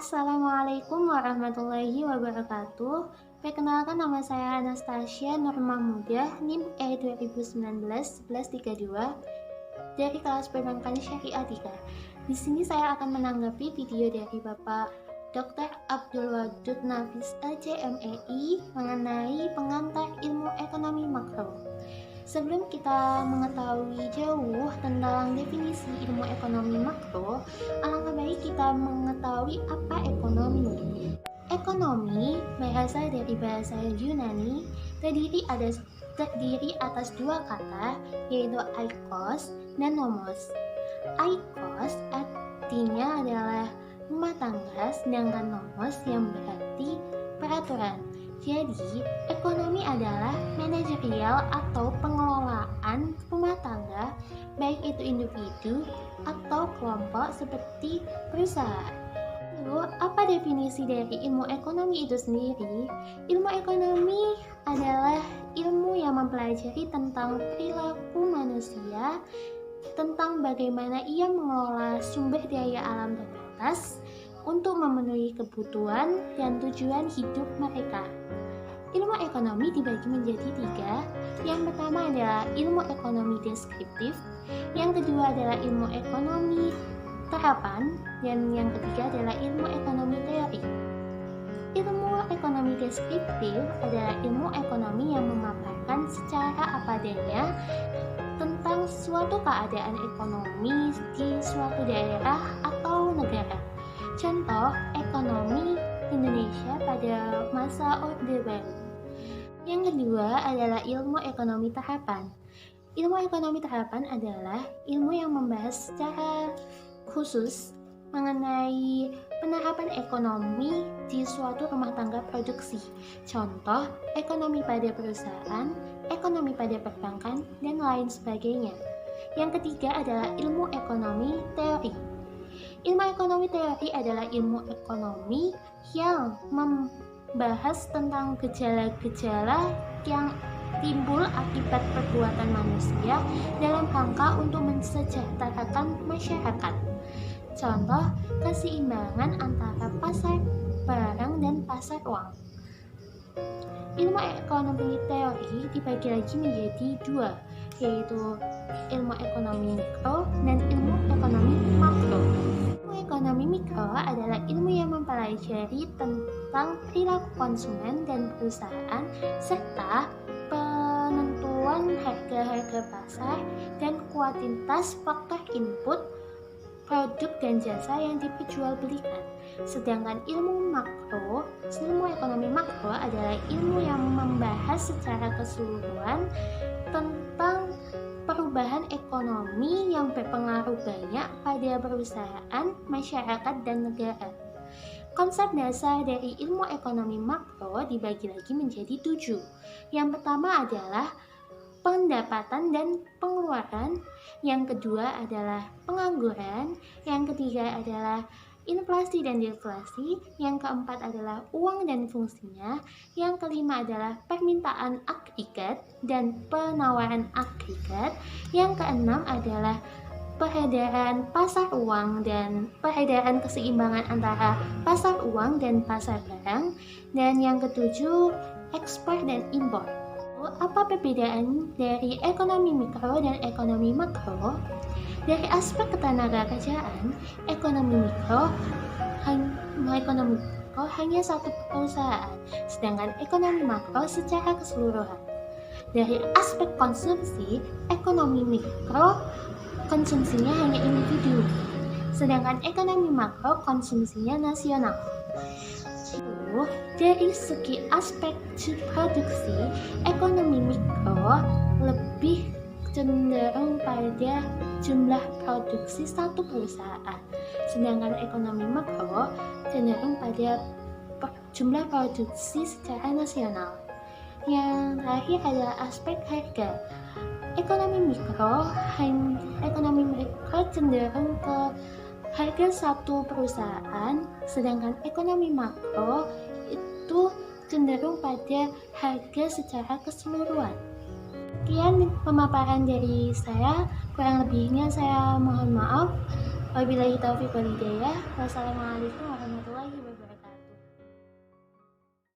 Assalamualaikum warahmatullahi wabarakatuh. Perkenalkan, nama saya Anastasia Nur Mahmudah, NIM E 2019-1132 dari kelas Perbankan Syariah 3. Di sini saya akan menanggapi video dari Bapak Dr. Abdul Wadud Nafis LCMEI mengenai pengantar ilmu ekonomi makro. Sebelum kita mengetahui jauh tentang definisi ilmu ekonomi makro, alangkah baik kita mengetahui apa ekonomi. Ekonomi berasal dari bahasa Yunani, terdiri atas dua kata, yaitu oikos dan nomos. Oikos artinya adalah rumah tangga, sedangkan nomos yang berarti peraturan. Jadi, ekonomi adalah manajerial atau pengelolaan rumah tangga, baik itu individu atau kelompok seperti perusahaan. Lalu, apa definisi dari ilmu ekonomi itu sendiri? Ilmu ekonomi adalah ilmu yang mempelajari tentang perilaku manusia, tentang bagaimana ia mengelola sumber daya alam terbatas untuk memenuhi kebutuhan dan tujuan hidup mereka. Ilmu ekonomi dibagi menjadi tiga. Yang pertama adalah ilmu ekonomi deskriptif, yang kedua adalah ilmu ekonomi terapan, dan yang ketiga adalah ilmu ekonomi teori. Ilmu ekonomi deskriptif adalah ilmu ekonomi yang memaparkan secara apa adanya tentang suatu keadaan ekonomi di suatu daerah atau negara. Contoh, ekonomi Indonesia pada masa Orde Baru. Yang kedua adalah ilmu ekonomi terapan. Ilmu ekonomi terapan adalah ilmu yang membahas secara khusus mengenai penerapan ekonomi di suatu rumah tangga produksi. Contoh, ekonomi pada perusahaan, ekonomi pada perbankan, dan lain sebagainya. Yang ketiga adalah ilmu ekonomi teori. Ilmu ekonomi teori adalah ilmu ekonomi yang membahas tentang gejala-gejala yang timbul akibat perbuatan manusia dalam rangka untuk mensejahterakan masyarakat. Contoh, keseimbangan antara pasar barang dan pasar uang. Ilmu ekonomi teori dibagi lagi menjadi dua, yaitu ilmu ekonomi mikro dan ilmu ekonomi makro. Ilmu ekonomi mikro adalah ilmu yang mempelajari tentang perilaku konsumen dan perusahaan serta penentuan harga-harga pasar dan kuantitas faktor input produk dan jasa yang diperjualbelikan. Sedangkan ilmu ekonomi makro adalah ilmu yang membahas secara keseluruhan tentang perubahan ekonomi yang berpengaruh banyak pada perusahaan, masyarakat, dan negara. Konsep dasar dari ilmu ekonomi makro dibagi lagi menjadi 7. Yang pertama adalah pendapatan dan pengeluaran, yang kedua adalah pengangguran, yang ketiga adalah inflasi dan deflasi, yang keempat adalah uang dan fungsinya, yang kelima adalah permintaan agregat dan penawaran agregat, yang keenam adalah peredaran pasar uang dan peredaran keseimbangan antara pasar uang dan pasar barang, dan yang ketujuh ekspor dan impor. Apa perbedaan dari ekonomi mikro dan ekonomi makro? Dari aspek ketenagakerjaan, ekonomi mikro hanya satu perusahaan, sedangkan ekonomi makro secara keseluruhan. Dari aspek konsumsi, ekonomi mikro konsumsinya hanya individu, sedangkan ekonomi makro konsumsinya nasional. Dari segi aspek produksi, ekonomi mikro lebih cenderung pada jumlah produksi satu perusahaan, sedangkan ekonomi makro cenderung pada jumlah produksi secara nasional. Yang terakhir adalah aspek harga. Ekonomi mikro cenderung ke harga satu perusahaan, sedangkan ekonomi makro itu cenderung pada harga secara keseluruhan. Sekian pemaparan dari saya, kurang lebihnya saya mohon maaf. Wabillahi taufiq wal hidayah. Wassalamualaikum warahmatullahi wabarakatuh.